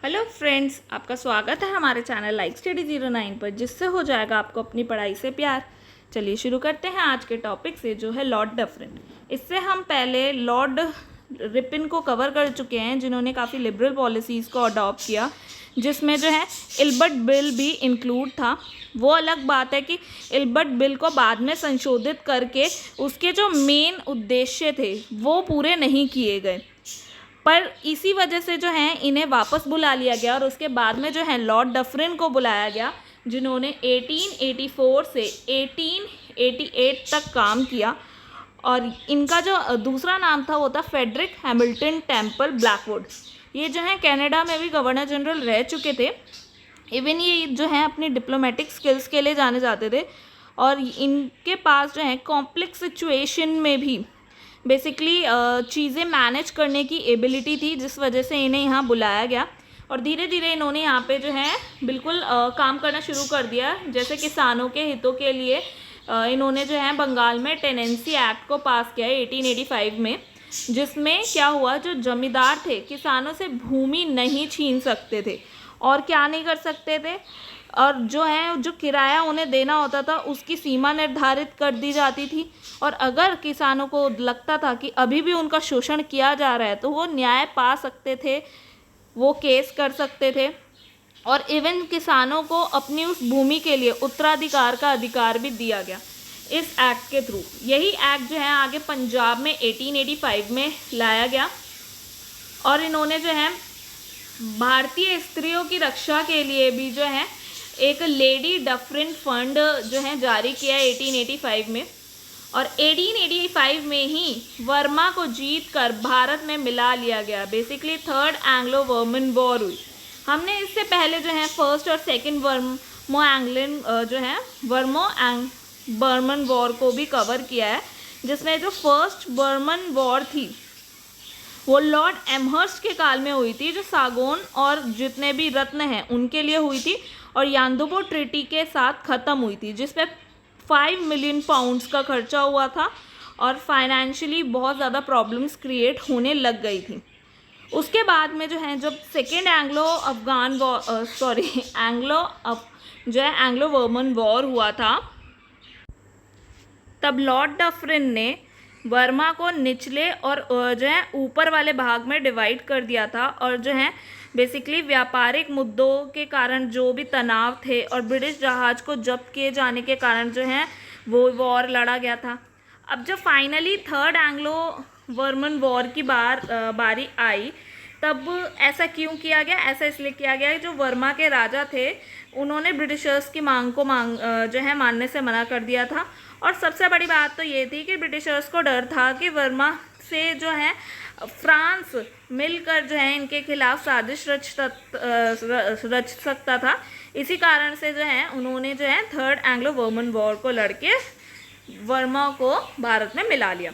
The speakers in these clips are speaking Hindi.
हेलो फ्रेंड्स, आपका स्वागत है हमारे चैनल लाइक स्टडी 09 पर, जिससे हो जाएगा आपको अपनी पढ़ाई से प्यार। चलिए शुरू करते हैं आज के टॉपिक से, जो है लॉर्ड डफरिन। इससे हम पहले लॉर्ड रिपन को कवर कर चुके हैं, जिन्होंने काफ़ी लिबरल पॉलिसीज़ को अडॉप्ट किया, जिसमें जो है इल्बर्ट बिल भी इंक्लूड था। वो अलग बात है कि इल्बर्ट बिल को बाद में संशोधित करके उसके जो मेन उद्देश्य थे वो पूरे नहीं किए गए, पर इसी वजह से जो है इन्हें वापस बुला लिया गया और उसके बाद में जो है लॉर्ड डफरिन को बुलाया गया, जिन्होंने 1884 से 1888 तक काम किया। और इनका जो दूसरा नाम था वो था फेडरिक हैमिल्टन टेम्पल ब्लैकवुड। ये जो है कनाडा में भी गवर्नर जनरल रह चुके थे। इवन ये जो है अपनी डिप्लोमेटिक स्किल्स के लिए जाने जाते थे, और इनके पास जो है कॉम्प्लेक्स सिचुएशन में भी बेसिकली चीज़ें मैनेज करने की एबिलिटी थी, जिस वजह से इन्हें यहाँ बुलाया गया। और धीरे धीरे इन्होंने यहाँ पे जो है बिल्कुल काम करना शुरू कर दिया। जैसे किसानों के हितों के लिए इन्होंने जो है बंगाल में टेनेंसी एक्ट को पास किया 1885 में, जिसमें क्या हुआ, जो जमींदार थे किसानों से भूमि नहीं छीन सकते थे। और क्या नहीं कर सकते थे, और जो है जो किराया उन्हें देना होता था उसकी सीमा निर्धारित कर दी जाती थी। और अगर किसानों को लगता था कि अभी भी उनका शोषण किया जा रहा है तो वो न्याय पा सकते थे, वो केस कर सकते थे। और इवन किसानों को अपनी उस भूमि के लिए उत्तराधिकार का अधिकार भी दिया गया इस एक्ट के थ्रू। यही एक्ट जो है आगे पंजाब में 1885 में लाया गया। और इन्होंने जो है भारतीय स्त्रियों की रक्षा के लिए भी जो है एक लेडी डफरिन फंड जो है जारी किया 1885 में। और 1885 में ही वर्मा को जीत कर भारत में मिला लिया गया। Basically third Anglo Varman war हुई। हमने इससे पहले जो है फर्स्ट और सेकंड वर्मो एंग्लिन जो है वर्मो बर्मन वॉर को भी कवर किया है, जिसमें जो फर्स्ट बर्मन वॉर थी वो लॉर्ड एमहर्स्ट के काल में हुई थी, जो सागौन और जितने भी रत्न हैं उनके लिए हुई थी, और यान्दुबो ट्रीटी के साथ ख़त्म हुई थी, जिसपे 5 मिलियन पाउंड्स का खर्चा हुआ था और फाइनेंशियली बहुत ज़्यादा प्रॉब्लम्स क्रिएट होने लग गई थी। उसके बाद में जो है जब सेकेंड एंग्लो वर्मन वॉर हुआ था, तब लॉर्ड डफरिन ने वर्मा को निचले और जो है ऊपर वाले भाग में डिवाइड कर दिया था। और जो है बेसिकली व्यापारिक मुद्दों के कारण जो भी तनाव थे और ब्रिटिश जहाज़ को जब्त किए जाने के कारण जो है वो वॉर लड़ा गया था। अब जब finally third Anglo Varman war की बारी आई, तब ऐसा क्यों किया गया? ऐसा इसलिए किया गया कि जो वर्मा के राजा थे उन्होंने ब्रिटिशर्स की मांग को जो है मानने से मना कर दिया था। और सबसे बड़ी बात तो ये थी कि ब्रिटिशर्स को डर था कि वर्मा से जो है फ्रांस मिलकर जो है इनके खिलाफ साजिश रच सकता था। इसी कारण से जो है उन्होंने जो है थर्ड एंग्लो वर्मन वॉर को लड़के वर्मा को भारत में मिला लिया।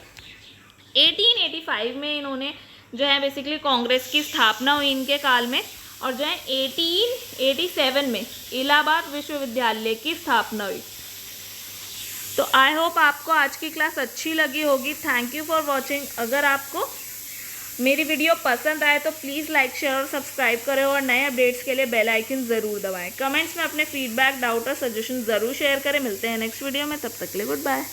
1885 में इन्होंने जो है बेसिकली कांग्रेस की स्थापना हुई इनके काल में, और जो है 1887 में इलाहाबाद विश्वविद्यालय की स्थापना हुई। तो आई होप आपको आज की क्लास अच्छी लगी होगी। Thank you for watching. अगर आपको मेरी वीडियो पसंद आए तो प्लीज़ लाइक, शेयर और सब्सक्राइब करें, और नए अपडेट्स के लिए बेल आइकन ज़रूर दबाएं। कमेंट्स में अपने फीडबैक, डाउट और सजेशन ज़रूर शेयर करें। मिलते हैं नेक्स्ट वीडियो में, तब तक के लिए गुड बाय।